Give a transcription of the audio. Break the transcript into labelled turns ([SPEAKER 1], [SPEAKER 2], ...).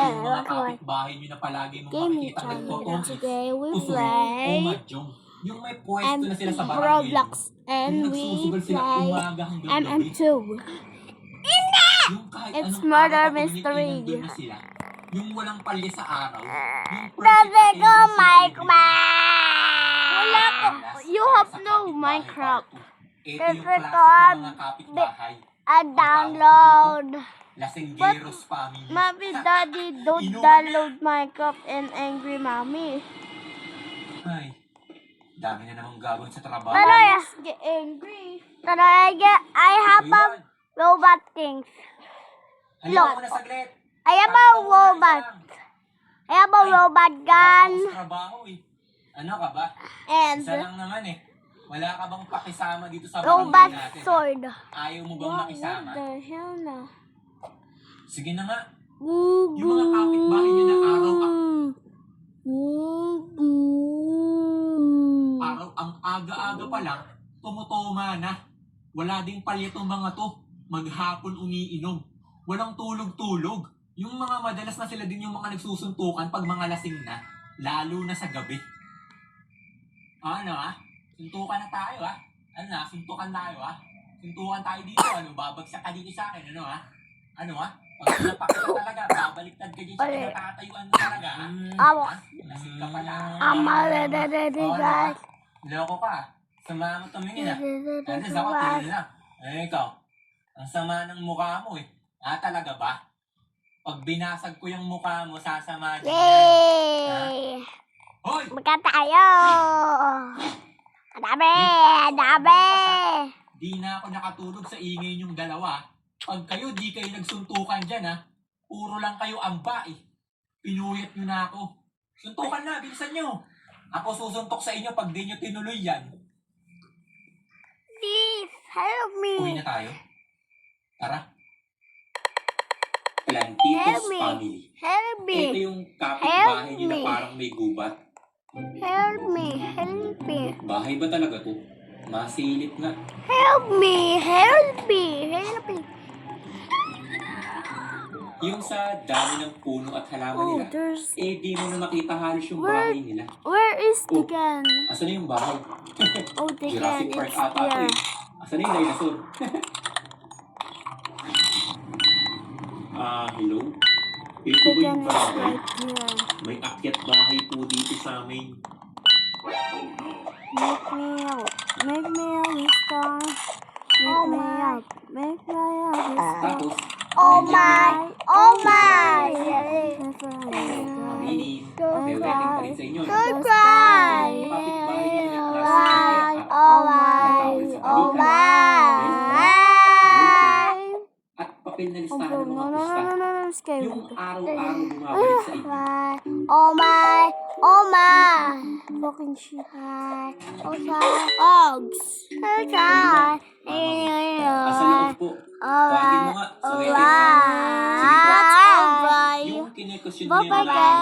[SPEAKER 1] Yung mga kapitbahay nyo na palagi mong makikita nagtotones,
[SPEAKER 2] Today we
[SPEAKER 1] usually,
[SPEAKER 2] play
[SPEAKER 1] mahjong. Yung may pwesto na sila sa barangay.
[SPEAKER 2] Roblox and
[SPEAKER 1] yung
[SPEAKER 2] we
[SPEAKER 1] nagsusugal sila
[SPEAKER 2] play
[SPEAKER 1] umaga hanggang gabi.
[SPEAKER 2] MM2.
[SPEAKER 1] Yung kahit
[SPEAKER 2] It's
[SPEAKER 1] anong
[SPEAKER 2] murder
[SPEAKER 1] araw pa
[SPEAKER 2] mystery.
[SPEAKER 1] nandun na sila. Yung walang palya sa araw. Yung perfect
[SPEAKER 2] Sabi ko
[SPEAKER 1] attendance na
[SPEAKER 2] Minecraft. Wala ko. You have no Minecraft.
[SPEAKER 1] Ito yung
[SPEAKER 2] Sabi
[SPEAKER 1] klase
[SPEAKER 2] ko,
[SPEAKER 1] ng mga kapitbahay.
[SPEAKER 2] I download.
[SPEAKER 1] Lasenggeros family.
[SPEAKER 2] Mommy, Daddy, don't download Minecraft and Angry Mommy.
[SPEAKER 1] Ay, dami na namang gagawin sa trabaho.
[SPEAKER 2] But I get angry. But I have a robot things.
[SPEAKER 1] Halika mo na saglit.
[SPEAKER 2] I have a robot. I have a robot gun.
[SPEAKER 1] Trabaho eh. Ano ka ba?
[SPEAKER 2] And
[SPEAKER 1] Isa lang naman eh. Wala ka bang pakisama dito sa
[SPEAKER 2] robot
[SPEAKER 1] barangay natin?
[SPEAKER 2] sword.
[SPEAKER 1] Ayaw mo bang makisama?
[SPEAKER 2] What the hell na?
[SPEAKER 1] Sige na nga. Yung mga kapitbahay niyo na araw ang aga-aga pa lang, tumutuma na. Wala ding palya tong mga to. Maghapon umiinom. Walang tulog-tulog. Yung mga madalas na sila din yung mga nagsusuntukan pag mga lasing na. Lalo na sa gabi. Ano ah? Suntukan na tayo ah. Ano na? Suntukan tayo ah. Suntukan tayo dito. Ano? Babagsak ka dito sa akin. Ano ah? Ano ah? Pag sinapak ka talaga, babaliktad ka dyan sa pinatatayuan mo talaga. Lasing ka pala.
[SPEAKER 2] Guys.
[SPEAKER 1] Loko ka. Sama mo tumingin ah. Ano sa ako, tingin lang. Eh ikaw, ang sama ng mukha mo eh. Talaga ba? Pag binasag ko yung mukha mo, sasama din yan.
[SPEAKER 2] Yay!
[SPEAKER 1] Hoy!
[SPEAKER 2] Magka tayo! Adabe!
[SPEAKER 1] Di na ako nakatulog sa ingay niyong dalawa. Pag kayo, di kayo nagsuntukan dyan ha. Puro lang kayo amba eh. Pinuyat niyo na ako. Suntukan na, bilisan niyo. Ako susuntok sa inyo pag di niyo tinuloy yan.
[SPEAKER 2] Please, help me!
[SPEAKER 1] Uwi na tayo. Tara. Plantitos
[SPEAKER 2] Help me.
[SPEAKER 1] Family.
[SPEAKER 2] Help me!
[SPEAKER 1] Ito yung kapitbahay niyo na
[SPEAKER 2] Help me.
[SPEAKER 1] parang may gubat.
[SPEAKER 2] Help me! Help me!
[SPEAKER 1] Bahay ba talaga to? Masilip nga.
[SPEAKER 2] Help me! Help me! Help me!
[SPEAKER 1] Yung sa dami ng puno at halaman
[SPEAKER 2] Oh,
[SPEAKER 1] nila,
[SPEAKER 2] there's...
[SPEAKER 1] di mo na makita halos yung
[SPEAKER 2] Where-
[SPEAKER 1] bahay nila.
[SPEAKER 2] Where is the gun?
[SPEAKER 1] Asan na yung bahay?
[SPEAKER 2] Oh, the gun.
[SPEAKER 1] Jurassic Park
[SPEAKER 2] It's
[SPEAKER 1] ata ito
[SPEAKER 2] there.
[SPEAKER 1] eh. Asan na yung dinosaur? Hello? Ito
[SPEAKER 2] The
[SPEAKER 1] ba yung
[SPEAKER 2] gun is
[SPEAKER 1] barangay?
[SPEAKER 2] right here.
[SPEAKER 1] May akyat bahay po dito sa amin.
[SPEAKER 2] Make me out. Make me out, star. Make me out. Make me out, star.
[SPEAKER 1] Tapos,
[SPEAKER 2] Oh
[SPEAKER 1] nandiyan
[SPEAKER 2] my! Oh my!
[SPEAKER 1] Mini, may wedding pa rin sa inyo.
[SPEAKER 2] Don't cry!
[SPEAKER 1] Kapitbahay niyo na
[SPEAKER 2] Cry! Oh my! Oh my!
[SPEAKER 1] At papel na
[SPEAKER 2] Oh,
[SPEAKER 1] listahan
[SPEAKER 2] bro,
[SPEAKER 1] ng mga
[SPEAKER 2] no, no,
[SPEAKER 1] pusta.
[SPEAKER 2] no, no, no, I'm scared.
[SPEAKER 1] Yung araw-araw bumabalik sa inyo.
[SPEAKER 2] Oh my! Oh my! Fucking shit. Oh my! Ogs! Oh my!
[SPEAKER 1] Sa loob po. Tawagin mo nga sa wedding.
[SPEAKER 2] Alright!
[SPEAKER 1] Yung kinekusyon niyo
[SPEAKER 2] Bye-bye,
[SPEAKER 1] yung